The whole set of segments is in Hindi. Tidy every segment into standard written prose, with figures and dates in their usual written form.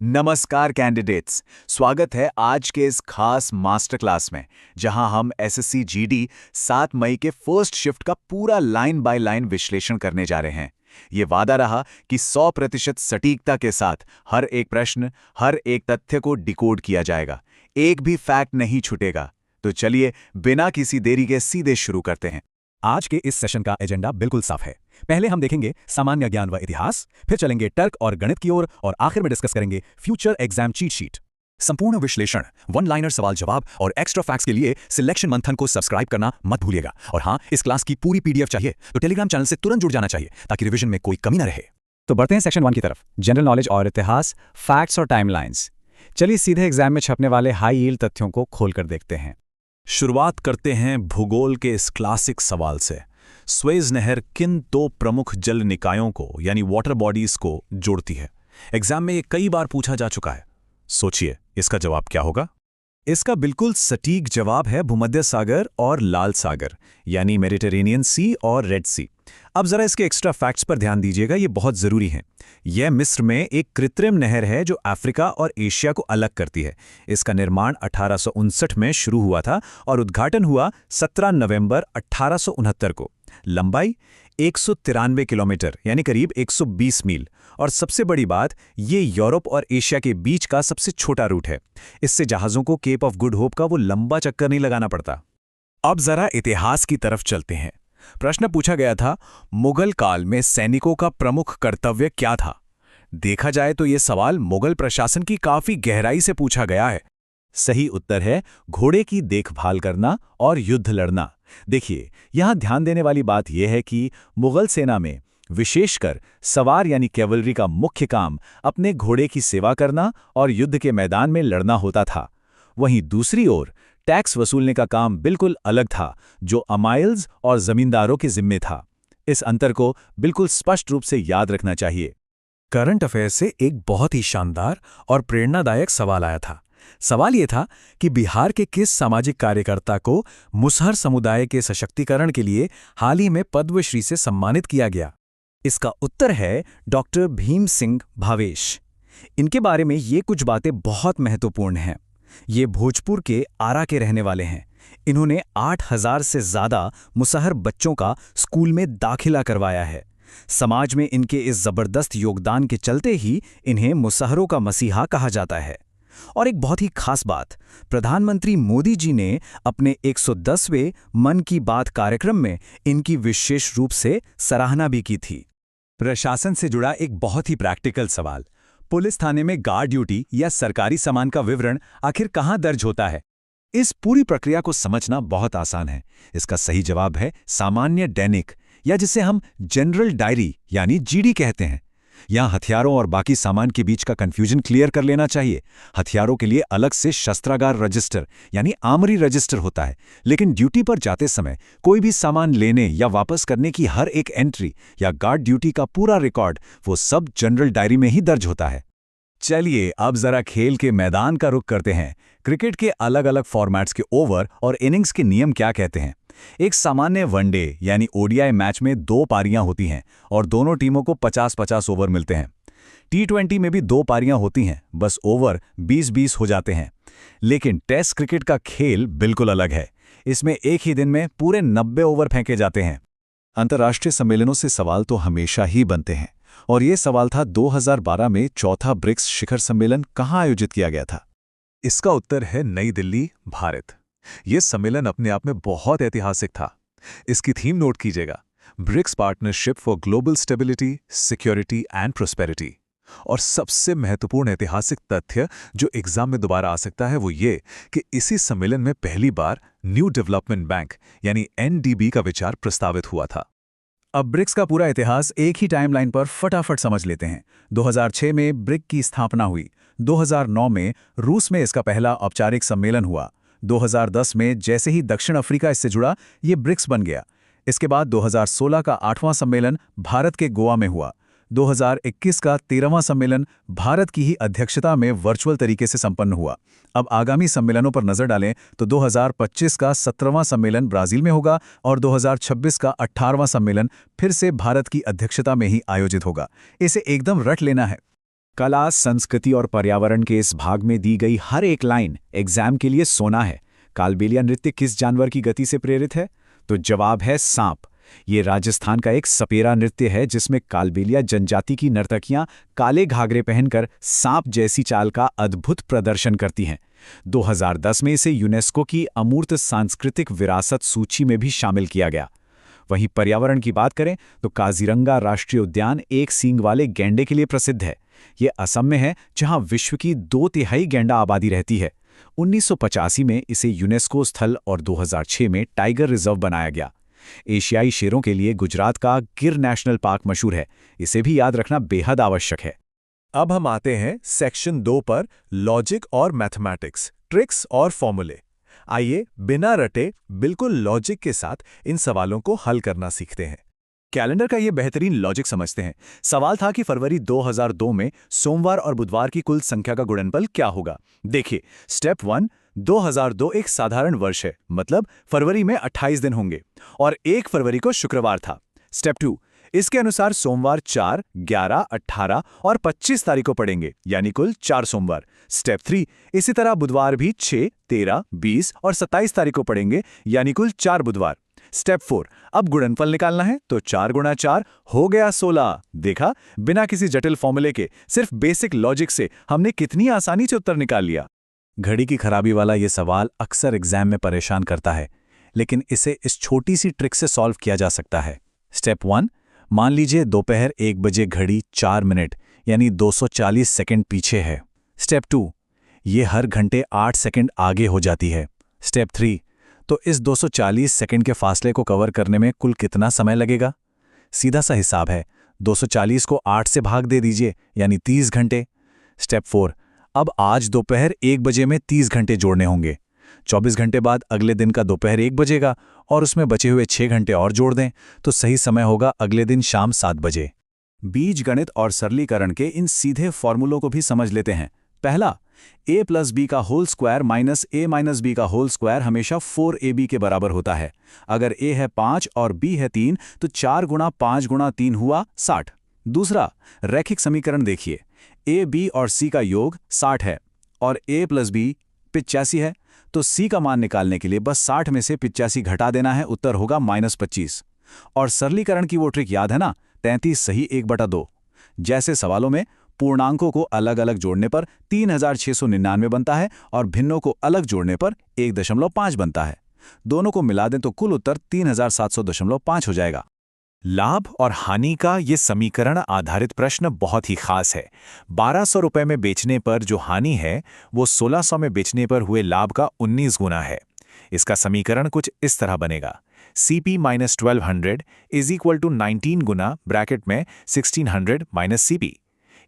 नमस्कार कैंडिडेट्स। स्वागत है आज के इस खास मास्टर क्लास में, जहां हम एसएससी जीडी 7 मई के फर्स्ट शिफ्ट का पूरा लाइन बाय लाइन विश्लेषण करने जा रहे हैं। ये वादा रहा कि 100% सटीकता के साथ हर एक प्रश्न, हर एक तथ्य को डिकोड किया जाएगा। एक भी फैक्ट नहीं छूटेगा। तो चलिए बिना किसी देरी के सीधे शुरू करते हैं। आज के इस सेशन का एजेंडा बिल्कुल साफ है। पहले हम देखेंगे सामान्य ज्ञान व इतिहास, फिर चलेंगे तर्क और गणित की ओर और आखिर में डिस्कस करेंगे फ्यूचर एग्जाम चीट शीट। संपूर्ण विश्लेषण, वन लाइनर सवाल जवाब और एक्स्ट्रा फैक्ट्स के लिए सिलेक्शन मंथन को सब्सक्राइब करना मत भूलिएगा। और हाँ, इस क्लास की पूरी पीडीएफ चाहिए तो टेलीग्राम चैनल से तुरंत जुड़ जाना चाहिए ताकि रिवीजन में कोई कमी न रहे। तो बढ़ते हैं सेक्शन 1 की तरफ, जनरल नॉलेज और इतिहास, फैक्ट्स और टाइमलाइंस। चलिए सीधे एग्जाम में छपने वाले हाई यील्ड तथ्यों को खोलकर देखते हैं। शुरुआत करते हैं भूगोल के इस क्लासिक सवाल से। स्वेज नहर किन दो प्रमुख जल निकायों को यानी वाटर बॉडीज को जोड़ती है? एग्जाम में ये कई बार पूछा जा चुका है। सोचिए इसका जवाब क्या होगा? इसका बिल्कुल सटीक जवाब है भूमध्य सागर और लाल सागर, यानी मेडिटेरेनियन सी और रेड सी। अब जरा इसके एक्स्ट्रा फैक्ट्स पर ध्यान दीजिएगा, ये बहुत जरूरी हैं। यह मिस्र में एक कृत्रिम नहर है जो अफ्रीका और एशिया को अलग करती है। इसका निर्माण 1859 में शुरू हुआ था और उद्घाटन हुआ 17 नवंबर 1869 को। लंबाई 193 किलोमीटर यानी करीब 120 मील। और सबसे बड़ी बात, ये यूरोप और एशिया के बीच का सबसे छोटा रूट है। इससे जहाज़ों को केप ऑफ गुड होप का वो लंबा चक्कर नहीं लगाना पड़ता। अब जरा इतिहास की तरफ चलते हैं। प्रश्न पूछा गया था, मुगल काल में सैनिकों का प्रमुख कर्तव्य क्या था? देखा जाए तो ये सवाल मुगल प्रशासन की काफी गहराई से पूछा गया है। सही उत्तर है घोड़े की देखभाल करना और युद्ध लड़ना। देखिए, यहां ध्यान देने वाली बात यह है कि मुगल सेना में विशेषकर सवार यानी कैवलरी का मुख्य काम अपने घोड़े की सेवा करना और युद्ध के मैदान में लड़ना होता था। वहीं दूसरी ओर टैक्स वसूलने का काम बिल्कुल अलग था, जो अमाइल्स और जमींदारों के जिम्मे था। इस अंतर को बिल्कुल स्पष्ट रूप से याद रखना चाहिए। करंट अफेयर से एक बहुत ही शानदार और प्रेरणादायक सवाल आया था। सवाल ये था कि बिहार के किस सामाजिक कार्यकर्ता को मुसहर समुदाय के सशक्तिकरण के लिए हाल ही में पद्मश्री से सम्मानित किया गया? इसका उत्तर है डॉक्टर भीम सिंह भावेश। इनके बारे में ये कुछ बातें बहुत महत्वपूर्ण हैं। ये भोजपुर के आरा के रहने वाले हैं। इन्होंने 8000 से ज़्यादा मुसहर बच्चों का स्कूल में दाखिला करवाया है। समाज में इनके इस जबरदस्त योगदान के चलते ही इन्हें मुसहरों का मसीहा कहा जाता है। और एक बहुत ही खास बात, प्रधानमंत्री मोदी जी ने अपने 110वें मन की बात कार्यक्रम में इनकी विशेष रूप से सराहना भी की थी। प्रशासन से जुड़ा एक बहुत ही प्रैक्टिकल सवाल, पुलिस थाने में गार्ड ड्यूटी या सरकारी सामान का विवरण आखिर कहां दर्ज होता है? इस पूरी प्रक्रिया को समझना बहुत आसान है। इसका सही जवाब है सामान्य दैनिक, या जिसे हम जनरल डायरी यानी जीडी कहते हैं। यहां हथियारों और बाकी सामान के बीच का कंफ्यूजन क्लियर कर लेना चाहिए। हथियारों के लिए अलग से शस्त्रागार रजिस्टर यानी आर्मरी रजिस्टर होता है, लेकिन ड्यूटी पर जाते समय कोई भी सामान लेने या वापस करने की हर एक एंट्री या गार्ड ड्यूटी का पूरा रिकॉर्ड वो सब जनरल डायरी में ही दर्ज होता है। चलिए अब जरा खेल के मैदान का रुख करते हैं। क्रिकेट के अलग अलग फॉर्मेट्स के ओवर और इनिंग्स के नियम क्या कहते हैं? एक सामान्य वनडे यानी ओडीआई मैच में 2 पारियां होती हैं और दोनों टीमों को 50-50 ओवर मिलते हैं। T20 में भी 2 पारियां होती हैं, बस ओवर 20-20 हो जाते हैं। लेकिन टेस्ट क्रिकेट का खेल बिल्कुल अलग है। इसमें एक ही दिन में पूरे 90 ओवर फेंके जाते हैं। अंतर्राष्ट्रीय सम्मेलनों से सवाल तो हमेशा ही बनते हैं, और ये सवाल था 2012 में चौथा ब्रिक्स शिखर सम्मेलन कहाँ आयोजित किया गया था? इसका उत्तर है नई दिल्ली, भारत। यह सम्मेलन अपने आप में बहुत ऐतिहासिक था। इसकी थीम नोट कीजिएगा, BRICS partnership for global stability, security and prosperity. और सबसे महत्वपूर्ण ऐतिहासिक तथ्य जो एग्जाम में दोबारा आ सकता है वो ये कि इसी सम्मेलन में पहली बार न्यू डेवलपमेंट बैंक यानी एनडीबी का विचार प्रस्तावित हुआ था। अब ब्रिक्स का पूरा इतिहास एक ही टाइमलाइन पर फटाफट समझ लेते हैं। 2006 में ब्रिक की स्थापना हुई। 2009 में रूस में इसका पहला औपचारिक सम्मेलन हुआ। 2010 में जैसे ही दक्षिण अफ्रीका इससे जुड़ा, ये ब्रिक्स बन गया। इसके बाद 2016 का 8वां सम्मेलन भारत के गोवा में हुआ। 2021 का 13वां सम्मेलन भारत की ही अध्यक्षता में वर्चुअल तरीके से संपन्न हुआ। अब आगामी सम्मेलनों पर नजर डालें तो 2025 का 17वां सम्मेलन ब्राजील में होगा और 2026 का 18वां सम्मेलन फिर से भारत की अध्यक्षता में ही आयोजित होगा। इसे एकदम रट लेना है। कला, संस्कृति और पर्यावरण के इस भाग में दी गई हर एक लाइन एग्जाम के लिए सोना है। कालबेलिया नृत्य किस जानवर की गति से प्रेरित है? तो जवाब है सांप। ये राजस्थान का एक सपेरा नृत्य है जिसमें कालबेलिया जनजाति की नर्तकियां काले घाघरे पहनकर सांप जैसी चाल का अद्भुत प्रदर्शन करती हैं। 2010 में इसे यूनेस्को की अमूर्त सांस्कृतिक विरासत सूची में भी शामिल किया गया। वहीं पर्यावरण की बात करें तो काजीरंगा राष्ट्रीय उद्यान एक सींग वाले गैंडे के लिए प्रसिद्ध है। ये असम में है जहां विश्व की 2/3 गैंडा आबादी रहती है। 1985 में इसे यूनेस्को स्थल और 2006 में टाइगर रिजर्व बनाया गया। एशियाई शेरों के लिए गुजरात का गिर नेशनल पार्क मशहूर है। इसे भी याद रखना बेहद आवश्यक है। अब हम आते हैं सेक्शन 2 पर, लॉजिक और मैथमेटिक्स, ट्रिक्स और फॉर्मूले। आइए बिना रटे बिल्कुल लॉजिक के साथ इन सवालों को हल करना सीखते हैं। कैलेंडर का ये बेहतरीन लॉजिक समझते हैं। सवाल था कि फरवरी 2002 में सोमवार और बुधवार की कुल संख्या का गुणनफल क्या होगा। देखिए, स्टेप 1, 2002 एक साधारण वर्ष है, मतलब फरवरी में 28 दिन होंगे और 1 फरवरी को शुक्रवार था। स्टेप 2, इसके अनुसार सोमवार 4, 11, 18 और 25 तारीख को पड़ेंगे, यानी कुल 4 सोमवार। स्टेप 3, इसी तरह बुधवार भी 6, 13, 20 और 27 तारीख को पड़ेंगे, यानी कुल 4 बुधवार। स्टेप 4, अब गुणनफल निकालना है तो 4 गुणा 4 हो गया 16। देखा, बिना किसी जटिल फॉर्मूले के, सिर्फ बेसिक लॉजिक से हमने कितनी आसानी से उत्तर निकाल लिया। घड़ी की खराबी वाला ये सवाल अक्सर एग्जाम में परेशान करता है, लेकिन इसे इस छोटी सी ट्रिक से सॉल्व किया जा सकता है। स्टेप 1, मान लीजिए दोपहर 1 बजे घड़ी 4 मिनट यानी 240 सेकंड पीछे है। स्टेप 2, ये हर घंटे 8 सेकंड आगे हो जाती है। स्टेप 3, तो इस 240 सेकंड के फासले को कवर करने में कुल कितना समय लगेगा? सीधा सा हिसाब है, 240 को 8 से भाग दे दीजिए, यानी 30 घंटे। स्टेप 4, अब आज दोपहर 1 बजे में 30 घंटे जोड़ने होंगे। 24 घंटे बाद अगले दिन का दोपहर 1 बजेगा और उसमें बचे हुए 6 घंटे और जोड़ दें तो सही समय होगा अगले दिन शाम 7 बजे। बीजगणित और सरलीकरण के इन सीधे फॉर्मूलों को भी समझ लेते हैं। पहला, a + b का whole square minus a - b का होल स्क्वायर हमेशा 4ab के बराबर होता है। अगर a है 5 और b है 3 तो 4 गुणा 5 गुणा 3 हुआ 60। दूसरा, रैखिक समीकरण देखिए, a, b और c का योग 60 है और a + b 85 है, तो c का मान निकालने के लिए बस 60 में से 85 घटा देना है, उत्तर होगा -25। और सरलीकरण की वो ट्रिक याद है ना, 33 सही 1/2। जैसे सवालों में पूर्णांकों को अलग अलग जोड़ने पर 3699 बनता है और भिन्नों को अलग जोड़ने पर 1.5 बनता है। दोनों को मिला दें तो कुल उत्तर 3700.5 हो जाएगा। लाभ और हानि का ये समीकरण आधारित प्रश्न बहुत ही खास है। 1200 रुपए में बेचने पर जो हानि है वो 1600 में बेचने पर हुए लाभ का 19 गुना है। इसका समीकरण कुछ इस तरह बनेगा, CP - 1200 = 19 गुना ब्रैकेट में 1600 - CP।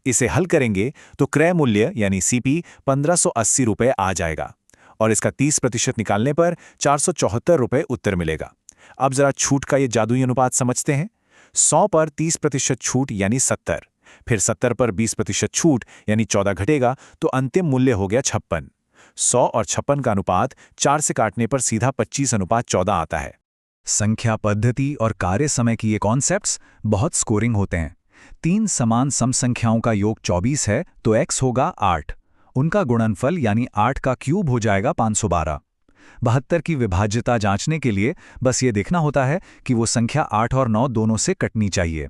इसे हल करेंगे तो क्रय मूल्य यानी CP 1580 रुपये आ जाएगा और इसका 30% निकालने पर 474 रुपये उत्तर मिलेगा। अब जरा छूट का ये जादुई अनुपात समझते हैं। 100 पर 30% छूट यानी 70, फिर 70 पर 20% छूट यानी 14 घटेगा तो अंतिम मूल्य हो गया 56। 100 और 56 का अनुपात 4 से काटने पर सीधा 25:14 आता है। संख्या पद्धति और कार्य समय की ये कॉन्सेप्ट्स बहुत स्कोरिंग होते हैं। 3 समान सम संख्याओं का योग 24 है तो x होगा 8। उनका गुणनफल यानी 8 का क्यूब हो जाएगा 512। 72 की विभाज्यता जांचने के लिए बस ये देखना होता है कि वो संख्या 8 और 9 दोनों से कटनी चाहिए।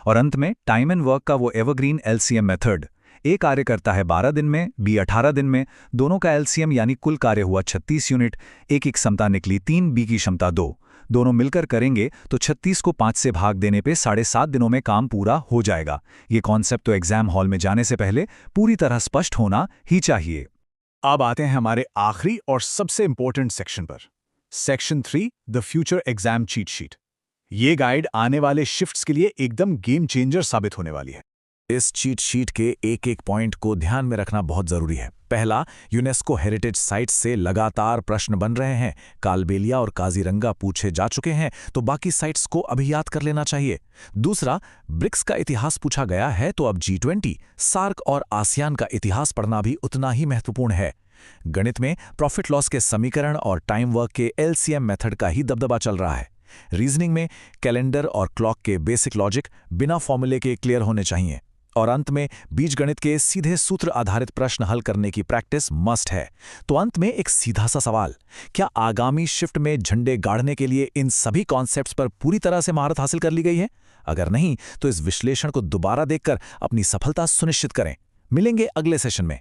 और अंत में टाइम एंड वर्क का वो एवरग्रीन LCM मेथड। ए कार्य करता है 12 दिन में, बी 18 दिन में, दोनों का LCM यानी कुल कार्य हुआ 36 यूनिट, ए की क्षमता निकली 3, बी की क्षमता 2, दोनों मिलकर करेंगे तो 36 को 5 से भाग देने पे 7.5 दिनों में काम पूरा हो जाएगा। ये कॉन्सेप्ट तो एग्जाम हॉल में जाने से पहले पूरी तरह स्पष्ट होना ही चाहिए। अब आते हैं हमारे आखिरी और सबसे इंपॉर्टेंट सेक्शन पर, section 3, the future exam cheat sheet. ये गाइड आने वाले शिफ्ट्स के लिए एकदम गेम चेंजर साबित होने वाली है। इस चीट शीट के एक एक पॉइंट को ध्यान में रखना बहुत जरूरी है। पहला, यूनेस्को हेरिटेज साइट्स से लगातार प्रश्न बन रहे हैं। कालबेलिया और काजीरंगा पूछे जा चुके हैं तो बाकी साइट्स को अभी याद कर लेना चाहिए। दूसरा, ब्रिक्स का इतिहास पूछा गया है तो अब G20, सार्क और आसियान का इतिहास पढ़ना भी उतना ही महत्वपूर्ण है। गणित में प्रॉफिट लॉस के समीकरण और टाइम वर्क के LCM मेथड का ही दबदबा चल रहा है। रीजनिंग में कैलेंडर और क्लॉक के बेसिक लॉजिक बिना फॉर्मूले के क्लियर होने चाहिए। और अंत में बीजगणित के सीधे सूत्र आधारित प्रश्न हल करने की प्रैक्टिस मस्ट है। तो अंत में एक सीधा सा सवाल, क्या आगामी शिफ्ट में झंडे गाड़ने के लिए इन सभी कॉन्सेप्ट्स पर पूरी तरह से महारत हासिल कर ली गई है? अगर नहीं, तो इस विश्लेषण को दोबारा देखकर अपनी सफलता सुनिश्चित करें। मिलेंगे अगले सेशन में।